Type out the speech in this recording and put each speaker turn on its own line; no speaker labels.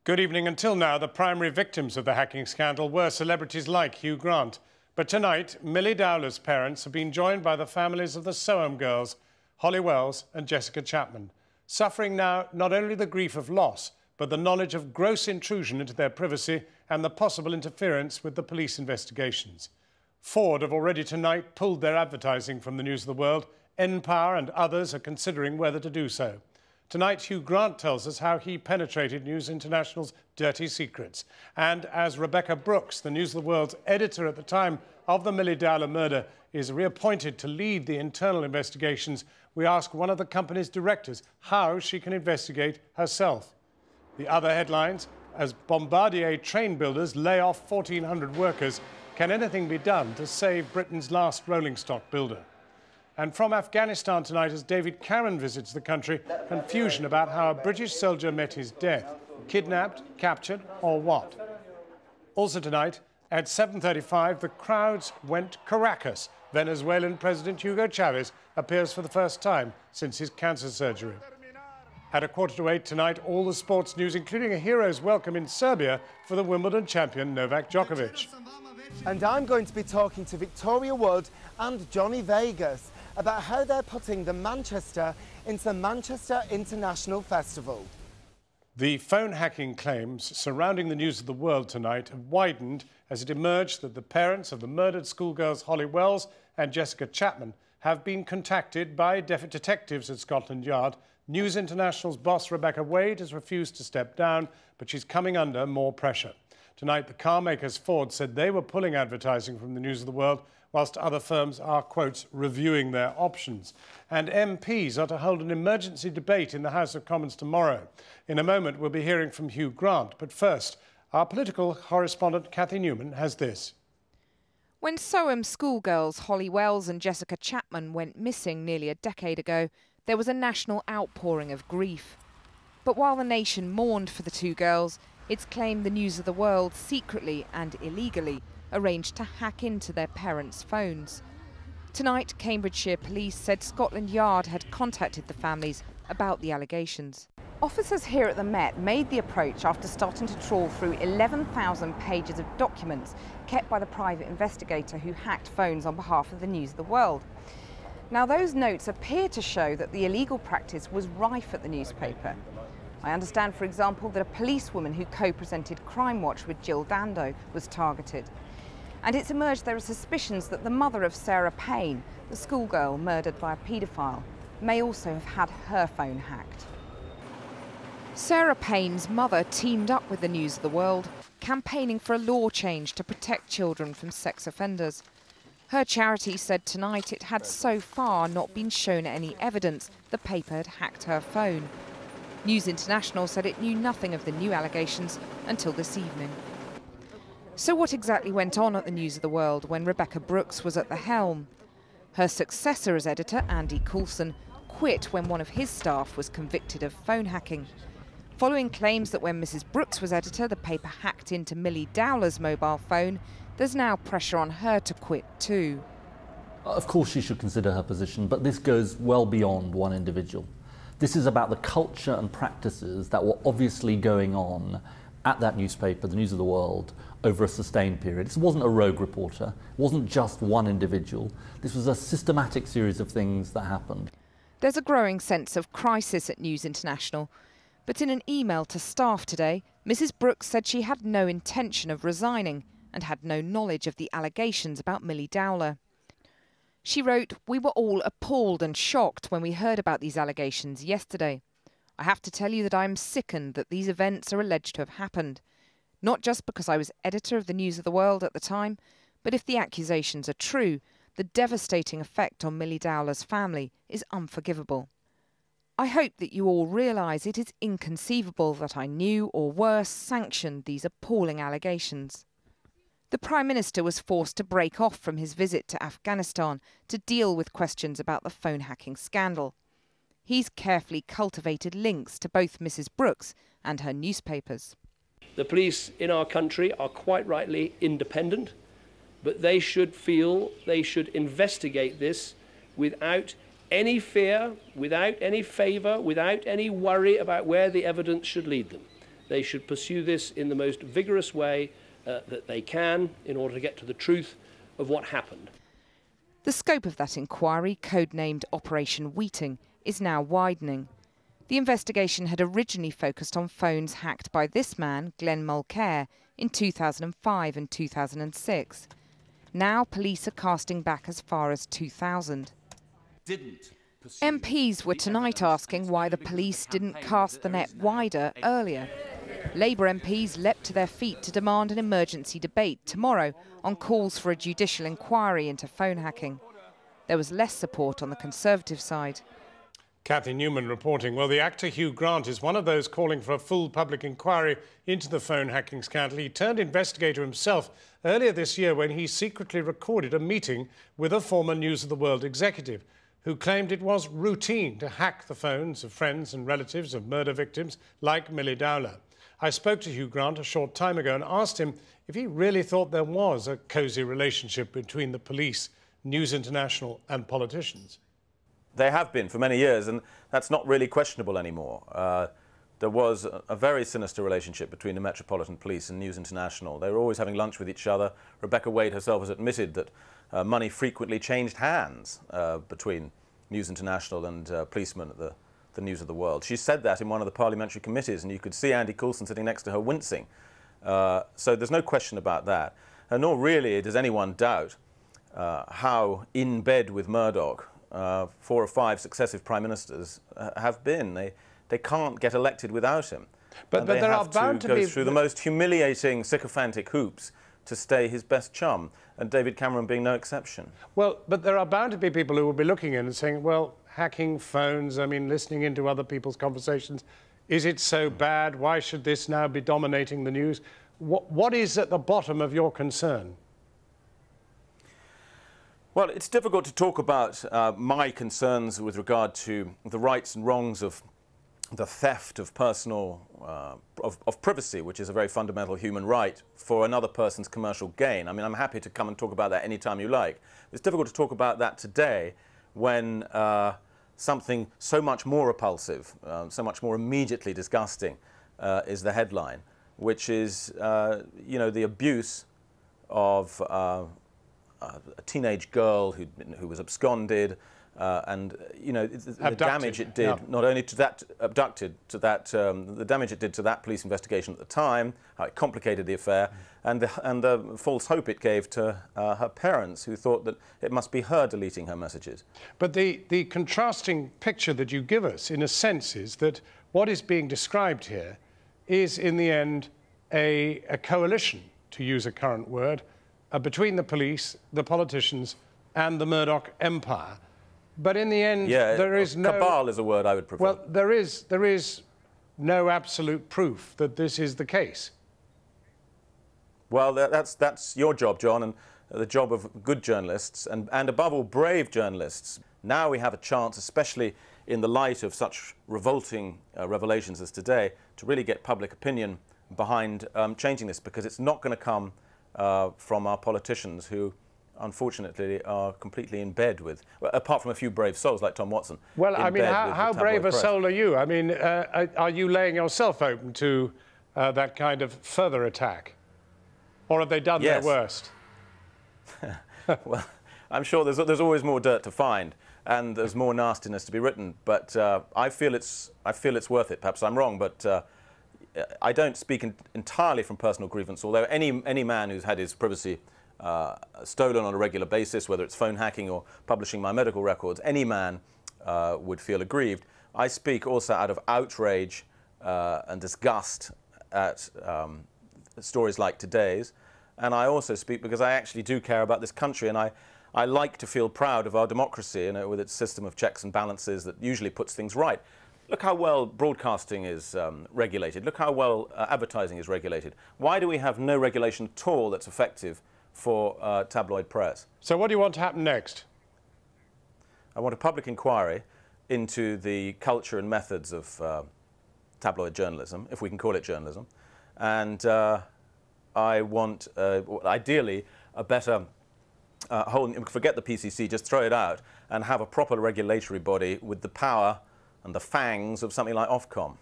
Good evening. Until now, the primary victims of the hacking scandal were celebrities like Hugh Grant. But tonight, Millie Dowler's parents have been joined by the families of the Soham girls, Holly Wells and Jessica Chapman, suffering now not only the grief of loss, but the knowledge of gross intrusion into their privacy and the possible interference with the police investigations. Ford have already tonight pulled their advertising from the News of the World. nPower and others are considering whether to do so. Tonight, Hugh Grant tells us how he penetrated News International's dirty secrets. And as Rebekah Brooks, the News of the World's editor at the time of the Millie Dowler murder, is reappointed to lead the internal investigations, we ask one of the company's directors how she can investigate herself. The other headlines: as Bombardier train builders lay off 1,400 workers, can anything be done to save Britain's last rolling stock builder? And from Afghanistan tonight, as David Cameron visits the country, confusion about how a British soldier met his death. Kidnapped, captured, or what? Also tonight, at 7:35, the crowds went Caracas. Venezuelan President Hugo Chavez appears for the first time since his cancer surgery. At 7:45 tonight, all the sports news, including a hero's welcome in Serbia for the Wimbledon champion Novak Djokovic.
And I'm going to be talking to Victoria Wood and Johnny Vegas about how they're putting the Manchester into the Manchester International Festival.
The phone hacking claims surrounding the News of the World tonight have widened as it emerged that the parents of the murdered schoolgirls Holly Wells and Jessica Chapman have been contacted by detectives at Scotland Yard. News International's boss Rebekah Wade has refused to step down, but she's coming under more pressure. Tonight, the car makers Ford said they were pulling advertising from the News of the World, whilst other firms are, quote, reviewing their options. And MPs are to hold an emergency debate in the House of Commons tomorrow. In a moment, we'll be hearing from Hugh Grant. But first, our political correspondent Cathy Newman has this.
When Soham schoolgirls Holly Wells and Jessica Chapman went missing nearly a decade ago, there was a national outpouring of grief. But while the nation mourned for the two girls, it's claimed the News of the World secretly and illegally arranged to hack into their parents' phones. Tonight, Cambridgeshire Police said Scotland Yard had contacted the families about the allegations. Officers here at the Met made the approach after starting to trawl through 11,000 pages of documents kept by the private investigator who hacked phones on behalf of the News of the World. Now, those notes appear to show that the illegal practice was rife at the newspaper. I understand, for example, that a policewoman who co-presented Crime Watch with Jill Dando was targeted. And it's emerged there are suspicions that the mother of Sarah Payne, the schoolgirl murdered by a paedophile, may also have had her phone hacked. Sarah Payne's mother teamed up with the News of the World, campaigning for a law change to protect children from sex offenders. Her charity said tonight it had so far not been shown any evidence the paper had hacked her phone. News International said it knew nothing of the new allegations until this evening. So what exactly went on at the News of the World when Rebekah Brooks was at the helm? Her successor as editor, Andy Coulson, quit when one of his staff was convicted of phone hacking. Following claims that when Mrs. Brooks was editor, the paper hacked into Millie Dowler's mobile phone, there's now pressure on her to quit too.
Of course she should consider her position, but this goes well beyond one individual. This is about the culture and practices that were obviously going on at that newspaper, the News of the World, over a sustained period. This wasn't a rogue reporter, it wasn't just one individual. This was a systematic series of things that happened.
There's a growing sense of crisis at News International, but in an email to staff today, Mrs. Brooks said she had no intention of resigning and had no knowledge of the allegations about Millie Dowler. She wrote, "We were all appalled and shocked when we heard about these allegations yesterday. I have to tell you that I am sickened that these events are alleged to have happened. Not just because I was editor of the News of the World at the time, but if the accusations are true, the devastating effect on Millie Dowler's family is unforgivable. I hope that you all realise it is inconceivable that I knew or worse sanctioned these appalling allegations." The Prime Minister was forced to break off from his visit to Afghanistan to deal with questions about the phone hacking scandal. He's carefully cultivated links to both Mrs. Brooks and her newspapers.
The police in our country are quite rightly independent, but they should feel they should investigate this without any fear, without any favour, without any worry about where the evidence should lead them. They should pursue this in the most vigorous way that they can in order to get to the truth of what happened.
The scope of that inquiry, codenamed Operation Wheating, is now widening. The investigation had originally focused on phones hacked by this man, Glenn Mulcair, in 2005 and 2006. Now police are casting back as far as 2000. MPs were tonight asking why the police didn't cast the net wider earlier. Labour MPs leapt to their feet to demand an emergency debate tomorrow on calls for a judicial inquiry into phone hacking. There was less support on the Conservative side.
Kathy Newman reporting. Well, the actor Hugh Grant is one of those calling for a full public inquiry into the phone hacking scandal. He turned investigator himself earlier this year when he secretly recorded a meeting with a former News of the World executive who claimed it was routine to hack the phones of friends and relatives of murder victims like Milly Dowler. I spoke to Hugh Grant a short time ago and asked him if he really thought there was a cosy relationship between the police, News International and politicians.
They have been for many years, and that's not really questionable anymore. There was a very sinister relationship between the Metropolitan Police and News International. They were always having lunch with each other. Rebecca Wade herself has admitted that money frequently changed hands between News International and policemen at the News of the World. She said that in one of the parliamentary committees, and you could see Andy Coulson sitting next to her wincing. So there's no question about that. And nor really does anyone doubt how in bed with Murdoch 4 or 5 successive prime ministers have been. They can't get elected without him. But there are bound to go through the most humiliating, sycophantic hoops to stay his best chum, and David Cameron being no exception.
Well, but there are bound to be people who will be looking in and saying, well, hacking phones, I mean, listening into other people's conversations, is it so bad? Why should this now be dominating the news? What is at the bottom of your concern?
Well, it's difficult to talk about my concerns with regard to the rights and wrongs of the theft of personal, of privacy, which is a very fundamental human right, for another person's commercial gain. I mean, I'm happy to come and talk about that anytime you like. It's difficult to talk about that today when something so much more repulsive, so much more immediately disgusting is the headline, which is, you know, the abuse of a teenage girl who was absconded, and you know the damage it did not only to that the damage it did to that police investigation at the time, how it complicated the affair, and the false hope it gave to her parents, who thought that it must be her deleting her messages.
But the contrasting picture that you give us, in a sense, is that what is being described here is, in the end, a coalition, to use a current word, between the police, the politicians, and the Murdoch empire. But in the end, there is no...
Cabal is a word I would prefer.
Well, there is no absolute proof that this is the case.
Well, that's your job, John, and the job of good journalists, and above all, brave journalists. Now we have a chance, especially in the light of such revolting revelations as today, to really get public opinion behind changing this, because it's not going to come from our politicians, who unfortunately are completely in bed with, well, apart from a few brave souls like Tom Watson.
Well, I mean, how brave a soul are you? I mean, are you laying yourself open to that kind of further attack? Or have they done their worst?
Well, I'm sure there's always more dirt to find, and there's more nastiness to be written, but I feel it's worth it. Perhaps I'm wrong, but I don't speak entirely from personal grievance, although any man who's had his privacy stolen on a regular basis, whether it's phone hacking or publishing my medical records, any man would feel aggrieved. I speak also out of outrage and disgust at stories like today's, and I also speak because I actually do care about this country, and I like to feel proud of our democracy, you know, with its system of checks and balances that usually puts things right. Look how well broadcasting is regulated. Look how well advertising is regulated. Why do we have no regulation at all that's effective for tabloid press?
So what do you want to happen next?
I want a public inquiry into the culture and methods of tabloid journalism, if we can call it journalism. And I want, ideally, a better forget the PCC, just throw it out, and have a proper regulatory body with the power and the fangs of something like Ofcom.